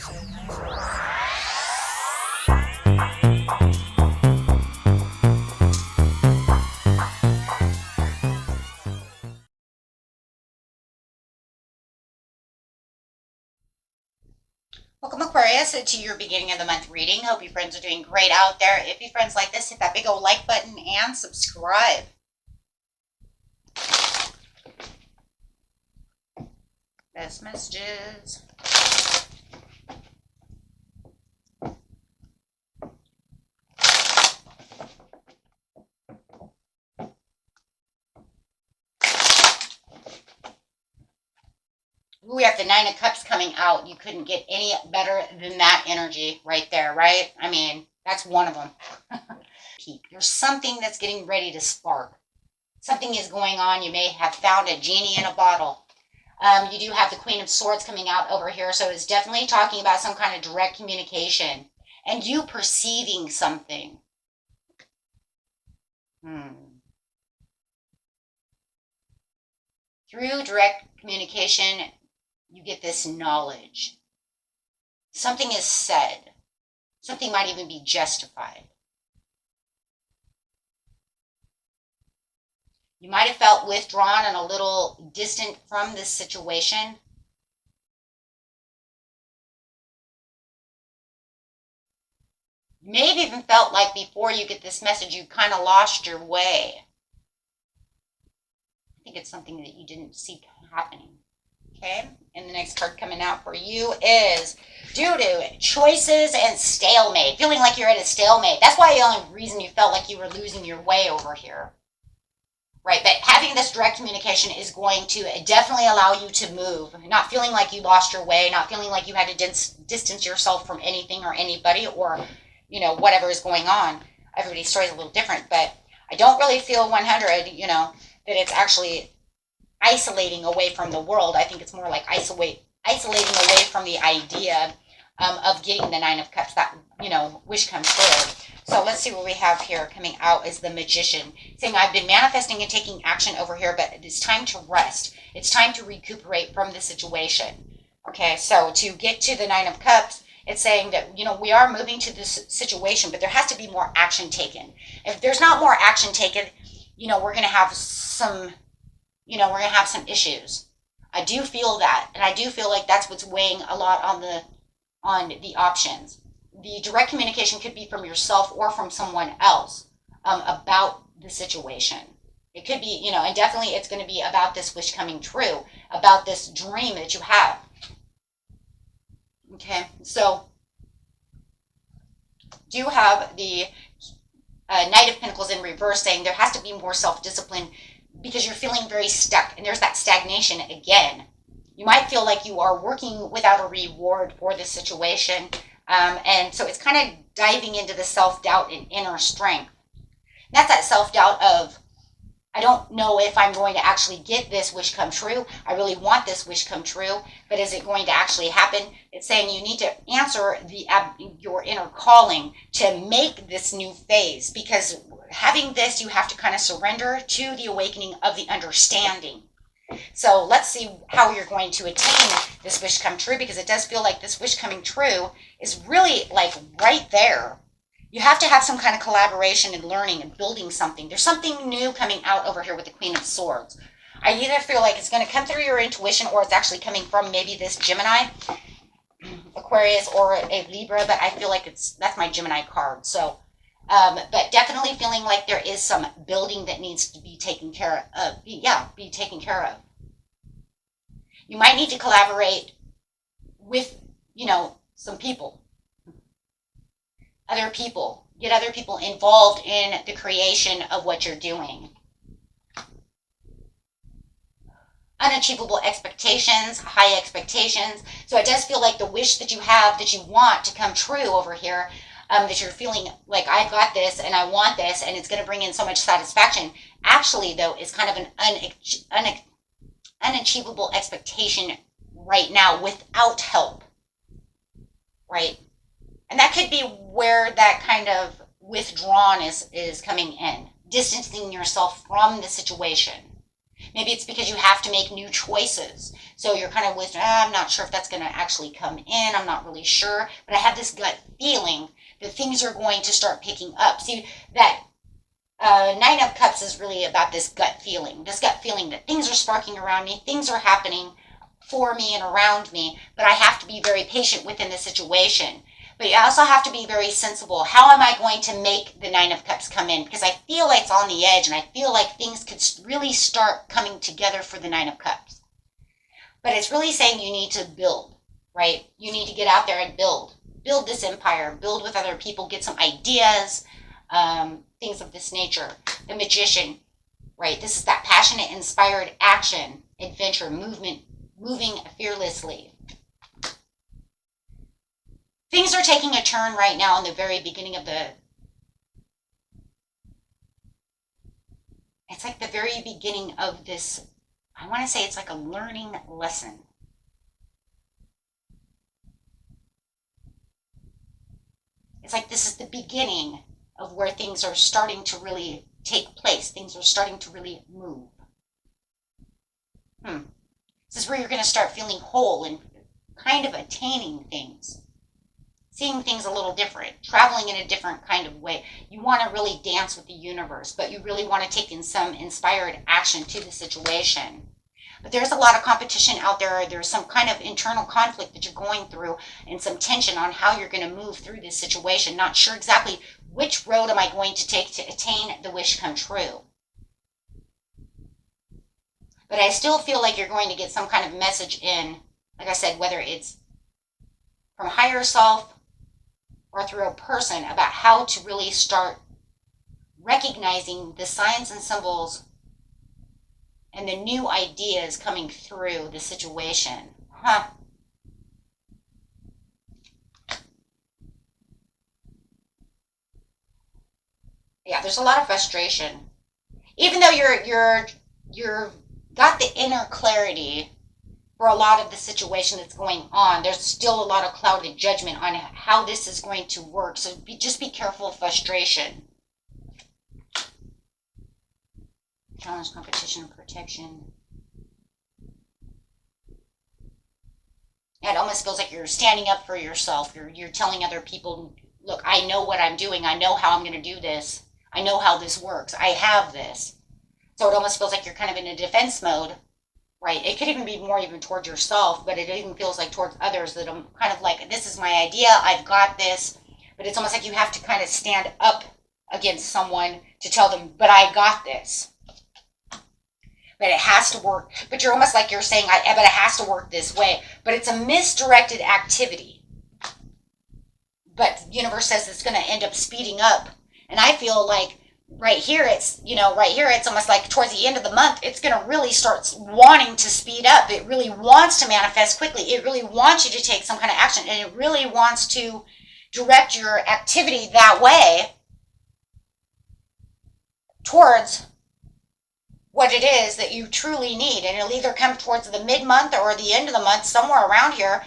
Welcome, Aquarius, to your beginning of the month reading. Hope you friends are doing great out there. If you friends like this, hit that big old like button and subscribe. Best messages. We have the Nine of Cups coming out. You couldn't get any better than that energy right there, right? I mean, that's one of them. There's something that's getting ready to spark. Something is going on. You may have found a genie in a bottle. You do have the Queen of Swords coming out over here, so it's definitely talking about some kind of direct communication and you perceiving something. Through direct communication, you get this knowledge. Something is said. Something might even be justified. You might have felt withdrawn and a little distant from this situation. You may have even felt like before you get this message, you kind of lost your way. I think it's something that you didn't see happening. Okay, and the next card coming out for you is due to choices and stalemate. Feeling like you're at a stalemate. That's why the only reason you felt like you were losing your way over here. Right, but having this direct communication is going to definitely allow you to move. Not feeling like you lost your way, not feeling like you had to distance yourself from anything or anybody or, you know, whatever is going on. Everybody's story is a little different, but I don't really feel 100, you know, that it's actually isolating away from the world. I think it's more like isolating away from the idea of getting the Nine of Cups, that, you know, wish comes true. So let's see what we have here coming out is the Magician, saying I've been manifesting and taking action over here, but it's time to rest. It's time to recuperate from the situation. Okay, so to get to the Nine of Cups, it's saying that, you know, we are moving to this situation, but there has to be more action taken. If there's not more action taken, you know, we're going to have some, you know, we're going to have some issues. I do feel that, and I do feel like that's what's weighing a lot on the options. The direct communication could be from yourself or from someone else about the situation. It could be, you know, and definitely it's going to be about this wish coming true, about this dream that you have. Okay, so do you have the Knight of Pentacles in reverse, saying there has to be more self-discipline because you're feeling very stuck, and there's that stagnation again. You might feel like you are working without a reward for this situation. And so it's kind of diving into the self-doubt and inner strength. And that's that self-doubt of, I don't know if I'm going to actually get this wish come true. I really want this wish come true, but is it going to actually happen? It's saying you need to answer your inner calling to make this new phase, because having this, you have to kind of surrender to the awakening of the understanding. So let's see how you're going to attain this wish come true, because it does feel like this wish coming true is really like right there. You have to have some kind of collaboration and learning and building something. There's something new coming out over here with the Queen of Swords. I either feel like it's going to come through your intuition, or it's actually coming from maybe this Gemini, Aquarius, or a Libra, but I feel like that's my Gemini card. So, but definitely feeling like there is some building that needs to be taken care of. Be taken care of. You might need to collaborate with, you know, some people. Other people. Get other people involved in the creation of what you're doing. Unachievable expectations, high expectations. So it does feel like the wish that you have, that you want to come true over here, that you're feeling like I've got this and I want this and it's going to bring in so much satisfaction. Actually, though, it's kind of an unachievable expectation right now without help, right? And that could be where that kind of withdrawn is coming in, distancing yourself from the situation. Maybe it's because you have to make new choices. So you're kind of whispering, I'm not sure if that's going to actually come in. I'm not really sure. But I have this gut feeling that things are going to start picking up. See, that Nine of Cups is really about this gut feeling that things are sparking around me, things are happening for me and around me, but I have to be very patient within the situation. But you also have to be very sensible. How am I going to make the Nine of Cups come in? Because I feel like it's on the edge, and I feel like things could really start coming together for the Nine of Cups. But it's really saying you need to build, right? You need to get out there and build. Build this empire. Build with other people. Get some ideas, things of this nature. The Magician, right? This is that passionate, inspired action, adventure, movement, moving fearlessly. Things are taking a turn right now in the very beginning of it's like the very beginning of this, I want to say it's like a learning lesson. It's like this is the beginning of where things are starting to really take place. Things are starting to really move. This is where you're going to start feeling whole and kind of attaining things. Seeing things a little different, traveling in a different kind of way. You want to really dance with the universe, but you really want to take in some inspired action to the situation. But there's a lot of competition out there. There's some kind of internal conflict that you're going through and some tension on how you're going to move through this situation. Not sure exactly which road am I going to take to attain the wish come true. But I still feel like you're going to get some kind of message in, like I said, whether it's from higher self or through a person, about how to really start recognizing the signs and symbols and the new ideas coming through the situation. Yeah, there's a lot of frustration. Even though you're got the inner clarity for a lot of the situation that's going on, there's still a lot of clouded judgment on how this is going to work. So just be careful of frustration. Challenge, competition, and protection. It almost feels like you're standing up for yourself. You're telling other people, look, I know what I'm doing. I know how I'm going to do this. I know how this works. I have this. So it almost feels like you're kind of in a defense mode. Right, it could even be more even towards yourself, but it even feels like towards others that I'm kind of like, this is my idea, I've got this. But it's almost like you have to kind of stand up against someone to tell them, but I got this. But it has to work. But you're almost like you're saying, but it has to work this way. But it's a misdirected activity. But the universe says it's going to end up speeding up. And I feel like right here it's almost like towards the end of the month, it's going to really start wanting to speed up. It really wants to manifest quickly. It really wants you to take some kind of action, and it really wants to direct your activity that way towards what it is that you truly need. And it'll either come towards the mid-month or the end of the month, somewhere around here.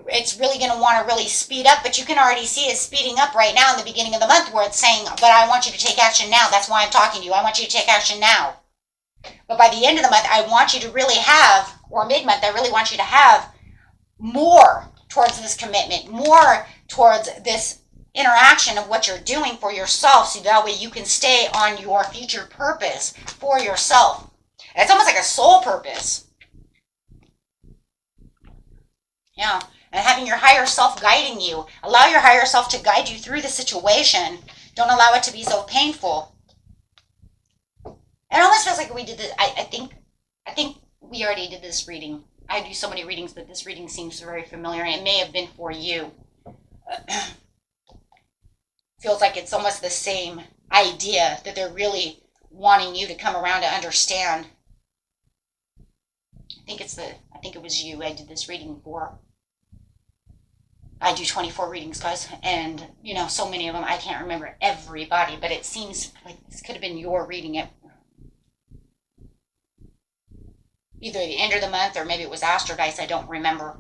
It's really going to want to really speed up, but you can already see it speeding up right now in the beginning of the month, where it's saying, but I want you to take action now. That's why I'm talking to you. I want you to take action now. But by the end of the month, I want you to really have, or mid-month, I really want you to have more towards this commitment, more towards this interaction of what you're doing for yourself, so that way you can stay on your future purpose for yourself. And it's almost like a soul purpose. Yeah. And having your higher self guiding you. Allow your higher self to guide you through the situation. Don't allow it to be so painful. It almost feels like we did this. I think we already did this reading. I do so many readings, but this reading seems very familiar. It may have been for you. Feels like it's almost the same idea, that they're really wanting you to come around to understand. I think it was you I did this reading for. I do 24 readings, guys, and so many of them, I can't remember everybody, but it seems like this could have been your reading it. Either the end of the month or maybe it was Astro Dice, I don't remember.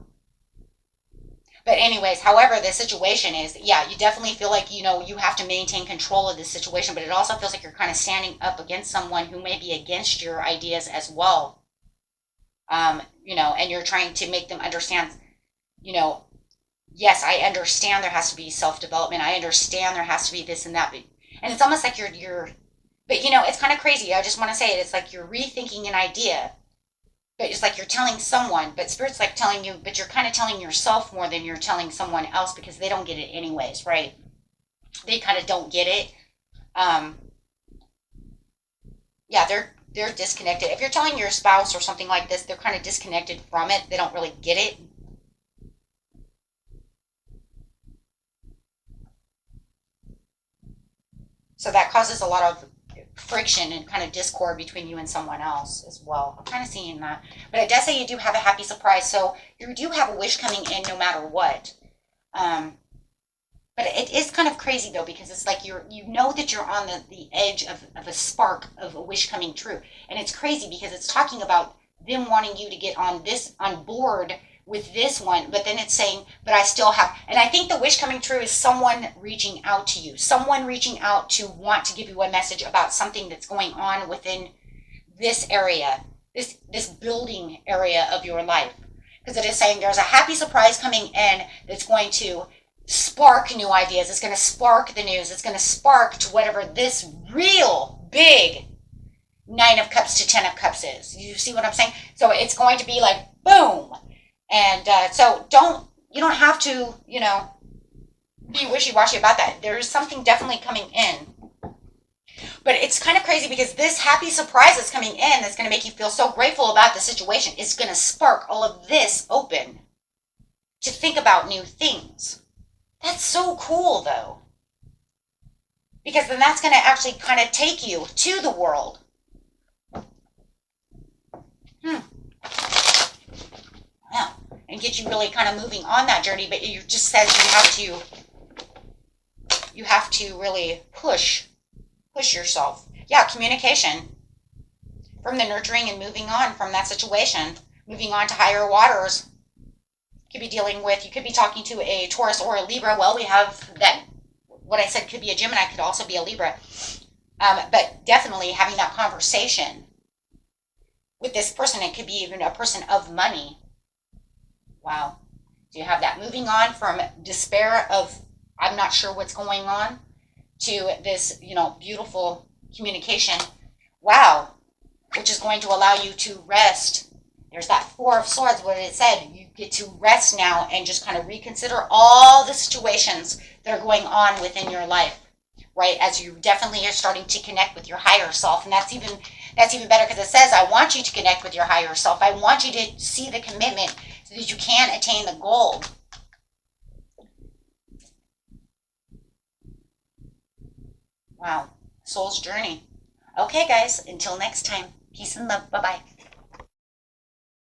But anyways, however the situation is, yeah, you definitely feel like, you have to maintain control of this situation, but it also feels like you're kind of standing up against someone who may be against your ideas as well. and you're trying to make them understand, yes, I understand there has to be self-development. I understand there has to be this and that. And it's almost like but it's kind of crazy. I just want to say it. It's like you're rethinking an idea, but it's like you're telling someone, but Spirit's like telling you, but you're kind of telling yourself more than you're telling someone else because they don't get it anyways, right? They kind of don't get it. Yeah, they're disconnected. If you're telling your spouse or something like this, they're kind of disconnected from it. They don't really get it. So that causes a lot of friction and kind of discord between you and someone else as well. I'm kind of seeing that. But it does say you do have a happy surprise. So you do have a wish coming in no matter what. But it is kind of crazy though, because it's like you know that you're on the edge of a spark of a wish coming true. And it's crazy because it's talking about them wanting you to get on board with this one, but then it's saying, but I still have, and I think the wish coming true is someone reaching out to you, someone reaching out to want to give you a message about something that's going on within this area, this building area of your life. Because it is saying there's a happy surprise coming in that's going to spark new ideas. It's going to spark the news. It's going to spark to whatever this real big 9 of Cups to 10 of Cups is. You see what I'm saying? So it's going to be like, boom. And so you don't have to, be wishy-washy about that. There's something definitely coming in. But it's kind of crazy because this happy surprise that's coming in that's going to make you feel so grateful about the situation is going to spark all of this open to think about new things. That's so cool, though. Because then that's going to actually kind of take you to the world. Wow. And get you really kind of moving on that journey, but it just says you have to really push yourself. Yeah, communication. From the nurturing and moving on from that situation, moving on to higher waters. You could be talking to a Taurus or a Libra. Well, we have that, what I said could be a Gemini, could also be a Libra. But definitely having that conversation with this person. It could be even a person of money. Wow. So you have that moving on from despair of, I'm not sure what's going on, to this, beautiful communication. Wow. Which is going to allow you to rest. There's that 4 of Swords, what it said. You get to rest now and just kind of reconsider all the situations that are going on within your life, right? As you definitely are starting to connect with your higher self. And that's even better because it says, I want you to connect with your higher self. I want you to see the commitment so that you can attain the goal. Wow. Soul's journey. Okay, guys, until next time. Peace and love. Bye-bye.